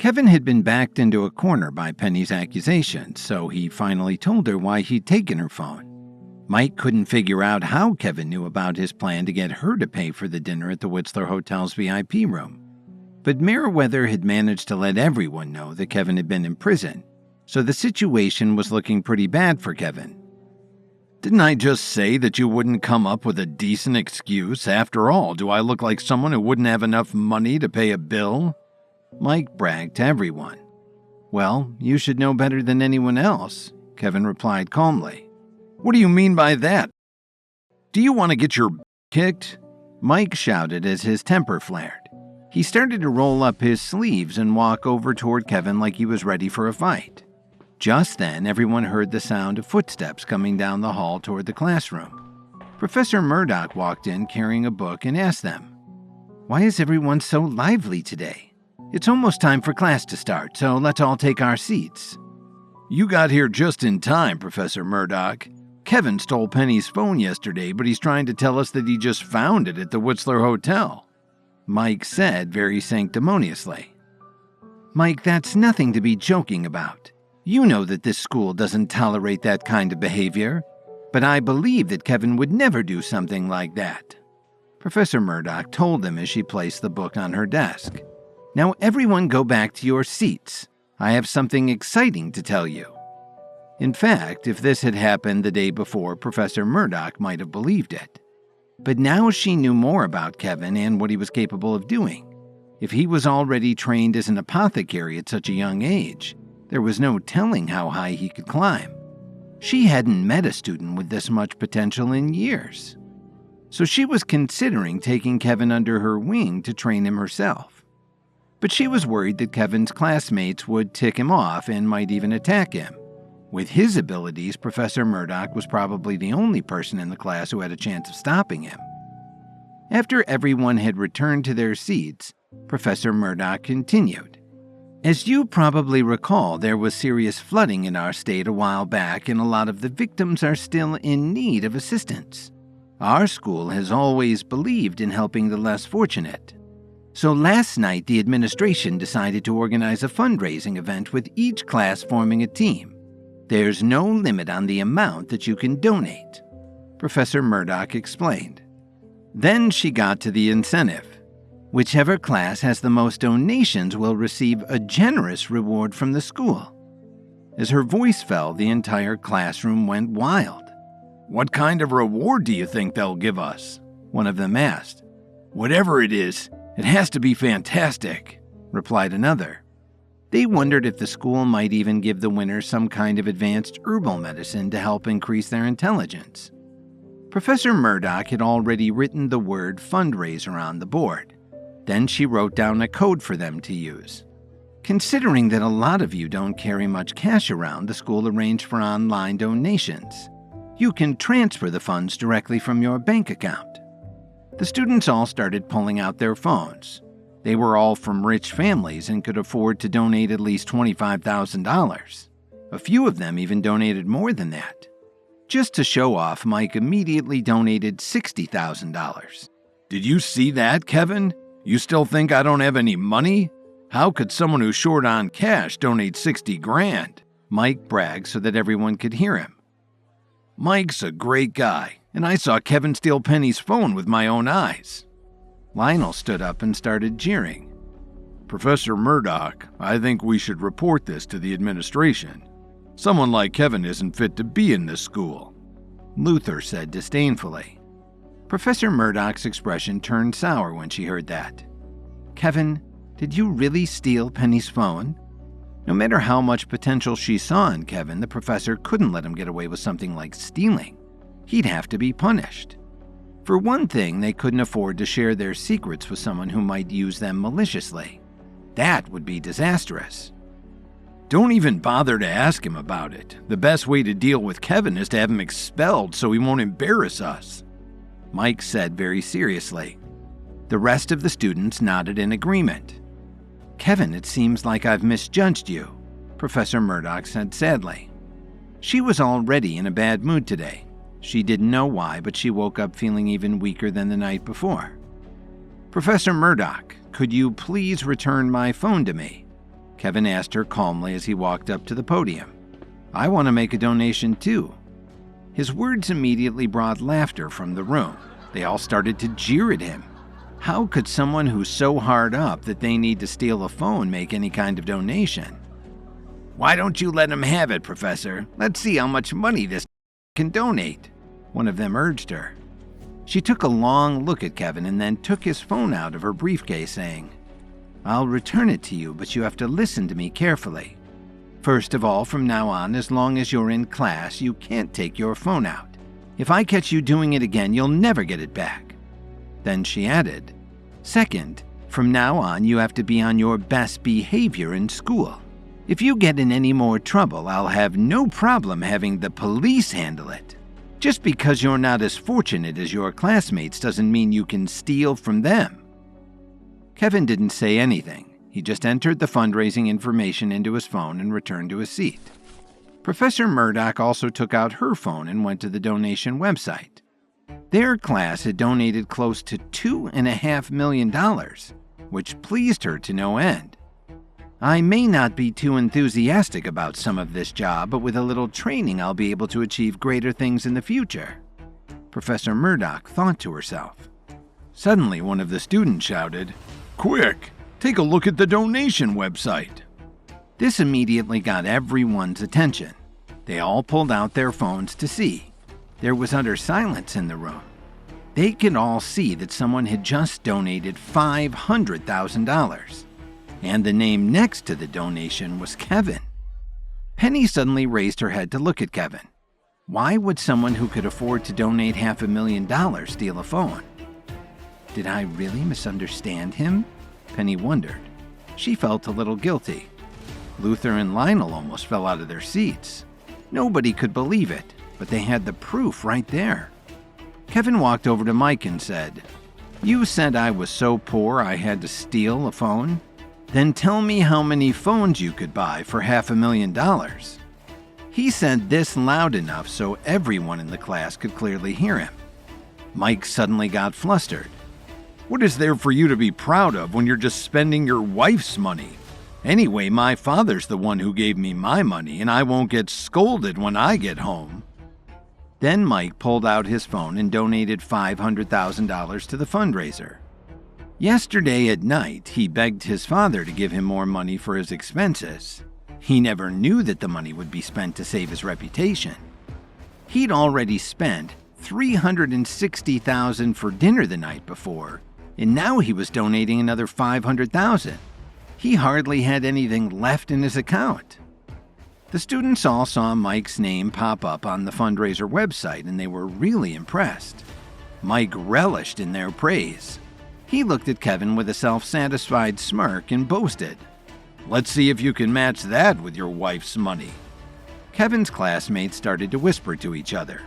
Kevin had been backed into a corner by Penny's accusations, so he finally told her why he'd taken her phone. Mike couldn't figure out how Kevin knew about his plan to get her to pay for the dinner at the Whistler Hotel's VIP room. But Meriwether had managed to let everyone know that Kevin had been in prison, so the situation was looking pretty bad for Kevin. "Didn't I just say that you wouldn't come up with a decent excuse? After all, do I look like someone who wouldn't have enough money to pay a bill?" Mike bragged to everyone. "Well, you should know better than anyone else," Kevin replied calmly. "What do you mean by that? Do you want to get your kicked?" Mike shouted as his temper flared. He started to roll up his sleeves and walk over toward Kevin like he was ready for a fight. Just then, everyone heard the sound of footsteps coming down the hall toward the classroom. Professor Murdoch walked in carrying a book and asked them, "Why is everyone so lively today? It's almost time for class to start, so let's all take our seats." "You got here just in time, Professor Murdoch. Kevin stole Penny's phone yesterday, but he's trying to tell us that he just found it at the Whistler Hotel," Mike said very sanctimoniously. "Mike, that's nothing to be joking about. You know that this school doesn't tolerate that kind of behavior, but I believe that Kevin would never do something like that," Professor Murdoch told them as she placed the book on her desk. "Now everyone go back to your seats. I have something exciting to tell you." In fact, if this had happened the day before, Professor Murdoch might have believed it. But now she knew more about Kevin and what he was capable of doing. If he was already trained as an apothecary at such a young age, there was no telling how high he could climb. She hadn't met a student with this much potential in years. So she was considering taking Kevin under her wing to train him herself. But she was worried that Kevin's classmates would tick him off and might even attack him. With his abilities, Professor Murdoch was probably the only person in the class who had a chance of stopping him. After everyone had returned to their seats, Professor Murdoch continued. "As you probably recall, there was serious flooding in our state a while back, and a lot of the victims are still in need of assistance. Our school has always believed in helping the less fortunate. So last night, the administration decided to organize a fundraising event with each class forming a team. There's no limit on the amount that you can donate," Professor Murdoch explained. Then she got to the incentive. Whichever class has the most donations will receive a generous reward from the school. As her voice fell, the entire classroom went wild. "What kind of reward do you think they'll give us?" one of them asked. "Whatever it is, it has to be fantastic," replied another. They wondered if the school might even give the winners some kind of advanced herbal medicine to help increase their intelligence. Professor Murdoch had already written the word fundraiser on the board. Then she wrote down a code for them to use. Considering that a lot of you don't carry much cash around, the school arranged for online donations. You can transfer the funds directly from your bank account. The students all started pulling out their phones. They were all from rich families and could afford to donate at least $25,000. A few of them even donated more than that. Just to show off, Mike immediately donated $60,000. "Did you see that, Kevin? You still think I don't have any money? How could someone who's short on cash donate 60 grand? Mike bragged so that everyone could hear him. "Mike's a great guy, and I saw Kevin steal Penny's phone with my own eyes." Lionel stood up and started jeering. "Professor Murdoch, I think we should report this to the administration. Someone like Kevin isn't fit to be in this school," Luther said disdainfully. Professor Murdoch's expression turned sour when she heard that. "Kevin, did you really steal Penny's phone?" No matter how much potential she saw in Kevin, the professor couldn't let him get away with something like stealing. He'd have to be punished. For one thing, they couldn't afford to share their secrets with someone who might use them maliciously. That would be disastrous. "Don't even bother to ask him about it. The best way to deal with Kevin is to have him expelled so he won't embarrass us," Mike said very seriously. The rest of the students nodded in agreement. "Kevin, it seems like I've misjudged you," Professor Murdoch said sadly. She was already in a bad mood today. She didn't know why, but she woke up feeling even weaker than the night before. "Professor Murdoch, could you please return my phone to me?" Kevin asked her calmly as he walked up to the podium. "I want to make a donation too." His words immediately brought laughter from the room. They all started to jeer at him. How could someone who's so hard up that they need to steal a phone make any kind of donation? "Why don't you let him have it, Professor? Let's see how much money this can donate," one of them urged her. She took a long look at Kevin and then took his phone out of her briefcase, saying, "I'll return it to you, but you have to listen to me carefully. First of all, from now on, as long as you're in class, you can't take your phone out. If I catch you doing it again, you'll never get it back." Then she added, "Second, from now on, you have to be on your best behavior in school. If you get in any more trouble, I'll have no problem having the police handle it. Just because you're not as fortunate as your classmates doesn't mean you can steal from them." Kevin didn't say anything. He just entered the fundraising information into his phone and returned to his seat. Professor Murdoch also took out her phone and went to the donation website. Their class had donated close to $2.5 million, which pleased her to no end. "I may not be too enthusiastic about some of this job, but with a little training I'll be able to achieve greater things in the future," Professor Murdoch thought to herself. Suddenly, one of the students shouted, "Quick, take a look at the donation website." This immediately got everyone's attention. They all pulled out their phones to see. There was utter silence in the room. They could all see that someone had just donated $500,000. And the name next to the donation was Kevin. Penny suddenly raised her head to look at Kevin. Why would someone who could afford to donate $500,000 steal a phone? Did I really misunderstand him? Penny wondered. She felt a little guilty. Luther and Lionel almost fell out of their seats. Nobody could believe it, but they had the proof right there. Kevin walked over to Mike and said, "You said I was so poor I had to steal a phone? Then tell me how many phones you could buy for $500,000. He said this loud enough so everyone in the class could clearly hear him. Mike suddenly got flustered. "What is there for you to be proud of when you're just spending your wife's money? Anyway, my father's the one who gave me my money, and I won't get scolded when I get home." Then Mike pulled out his phone and donated $500,000 to the fundraiser. Yesterday at night, he begged his father to give him more money for his expenses. He never knew that the money would be spent to save his reputation. He'd already spent $360,000 for dinner the night before, and now he was donating another $500,000. He hardly had anything left in his account. The students all saw Mike's name pop up on the fundraiser website, and they were really impressed. Mike relished in their praise. He looked at Kevin with a self-satisfied smirk and boasted, "Let's see if you can match that with your wife's money." Kevin's classmates started to whisper to each other.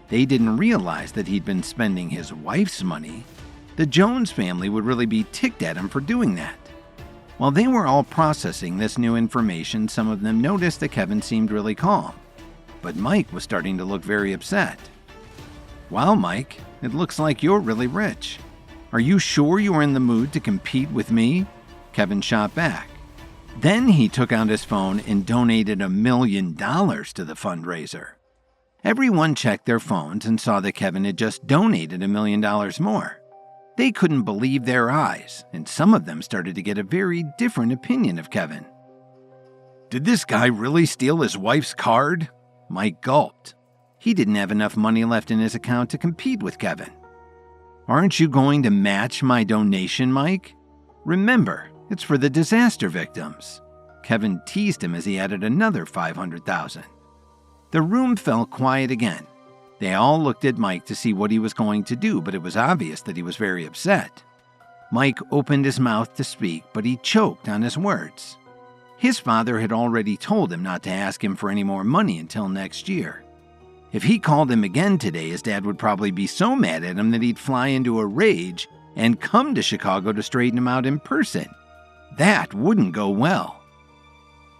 They didn't realize that he'd been spending his wife's money. The Jones family would really be ticked at him for doing that. While they were all processing this new information, some of them noticed that Kevin seemed really calm. But Mike was starting to look very upset. "Wow, Mike, it looks like you're really rich. Are you sure you are in the mood to compete with me?" Kevin shot back. Then he took out his phone and donated $1 million to the fundraiser. Everyone checked their phones and saw that Kevin had just donated $1 million more. They couldn't believe their eyes, and some of them started to get a very different opinion of Kevin. "Did this guy really steal his wife's card?" Mike gulped. He didn't have enough money left in his account to compete with Kevin. "Aren't you going to match my donation, Mike? Remember, it's for the disaster victims." Kevin teased him as he added another $500,000. The room fell quiet again. They all looked at Mike to see what he was going to do, but it was obvious that he was very upset. Mike opened his mouth to speak, but he choked on his words. His father had already told him not to ask him for any more money until next year. If he called him again today, his dad would probably be so mad at him that he'd fly into a rage and come to Chicago to straighten him out in person. That wouldn't go well.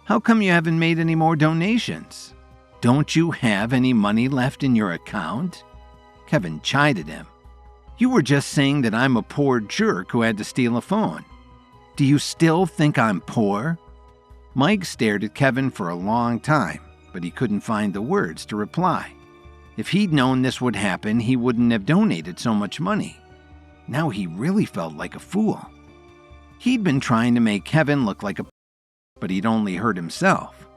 "How come you haven't made any more donations? Don't you have any money left in your account?" Kevin chided him. "You were just saying that I'm a poor jerk who had to steal a phone. Do you still think I'm poor?" Mike stared at Kevin for a long time, but he couldn't find the words to reply. If he'd known this would happen, he wouldn't have donated so much money. Now he really felt like a fool. He'd been trying to make Kevin look like a but he'd only hurt himself.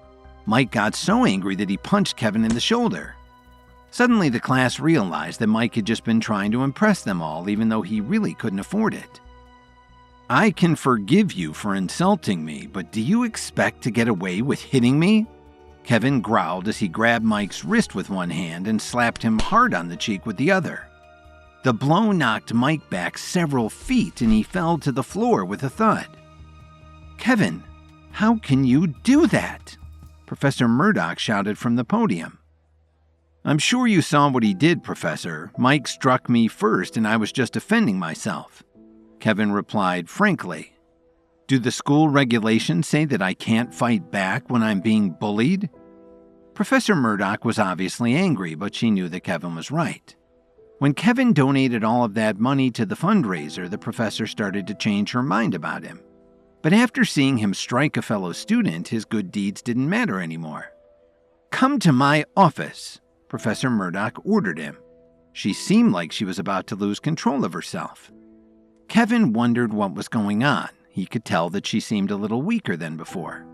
Mike got so angry that he punched Kevin in the shoulder. Suddenly the class realized that Mike had just been trying to impress them all, even though he really couldn't afford it. "I can forgive you for insulting me, but do you expect to get away with hitting me?" Kevin growled as he grabbed Mike's wrist with one hand and slapped him hard on the cheek with the other. The blow knocked Mike back several feet and he fell to the floor with a thud. "Kevin, how can you do that?" Professor Murdoch shouted from the podium. "I'm sure you saw what he did, Professor. Mike struck me first and I was just defending myself," Kevin replied frankly. "Do the school regulations say that I can't fight back when I'm being bullied?" Professor Murdoch was obviously angry, but she knew that Kevin was right. When Kevin donated all of that money to the fundraiser, the professor started to change her mind about him. But after seeing him strike a fellow student, his good deeds didn't matter anymore. "Come to my office," Professor Murdoch ordered him. She seemed like she was about to lose control of herself. Kevin wondered what was going on. He could tell that she seemed a little weaker than before.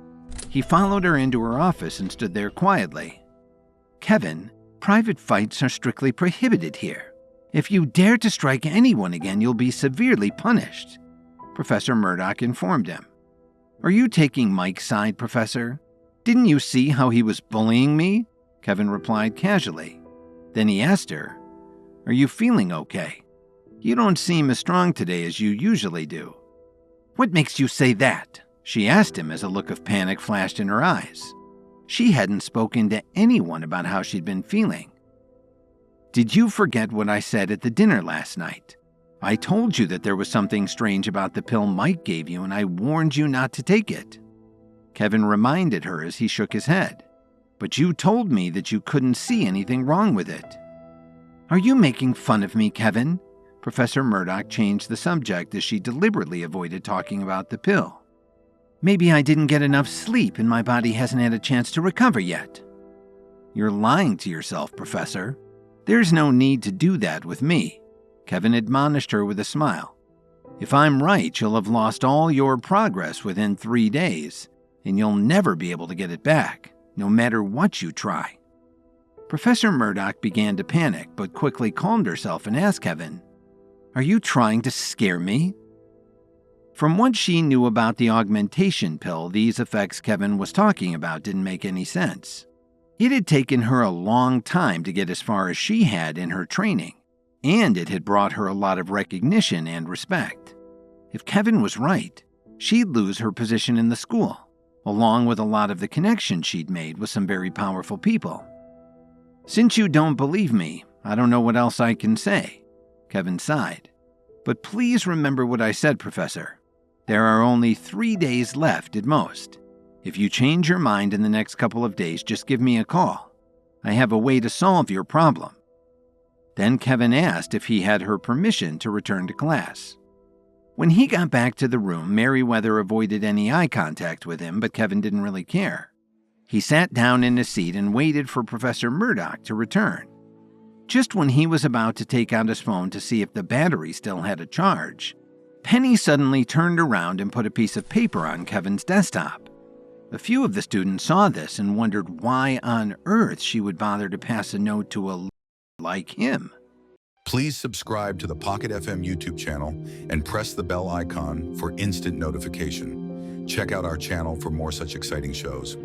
He followed her into her office and stood there quietly. "Kevin, private fights are strictly prohibited here. If you dare to strike anyone again, you'll be severely punished," Professor Murdoch informed him. "Are you taking Mike's side, Professor? Didn't you see how he was bullying me?" Kevin replied casually. Then he asked her, "Are you feeling okay? You don't seem as strong today as you usually do." "What makes you say that?" she asked him as a look of panic flashed in her eyes. She hadn't spoken to anyone about how she'd been feeling. "Did you forget what I said at the dinner last night? I told you that there was something strange about the pill Mike gave you and I warned you not to take it." Kevin reminded her as he shook his head. "But you told me that you couldn't see anything wrong with it." "Are you making fun of me, Kevin?" Professor Murdoch changed the subject as she deliberately avoided talking about the pill. "Maybe I didn't get enough sleep and my body hasn't had a chance to recover yet." "You're lying to yourself, Professor. There's no need to do that with me," Kevin admonished her with a smile. "If I'm right, you'll have lost all your progress within 3 days, and you'll never be able to get it back, no matter what you try." Professor Murdoch began to panic, but quickly calmed herself and asked Kevin, "Are you trying to scare me?" From what she knew about the augmentation pill, these effects Kevin was talking about didn't make any sense. It had taken her a long time to get as far as she had in her training, and it had brought her a lot of recognition and respect. If Kevin was right, she'd lose her position in the school, along with a lot of the connections she'd made with some very powerful people. "Since you don't believe me, I don't know what else I can say," Kevin sighed. "But please remember what I said, Professor. There are only 3 days left at most. If you change your mind in the next couple of days, just give me a call. I have a way to solve your problem." Then Kevin asked if he had her permission to return to class. When he got back to the room, Merriweather avoided any eye contact with him, but Kevin didn't really care. He sat down in his seat and waited for Professor Murdoch to return. Just when he was about to take out his phone to see if the battery still had a charge, Penny suddenly turned around and put a piece of paper on Kevin's desktop. A few of the students saw this and wondered why on earth she would bother to pass a note to a like him. Please subscribe to the Pocket FM YouTube channel and press the bell icon for instant notification. Check out our channel for more such exciting shows.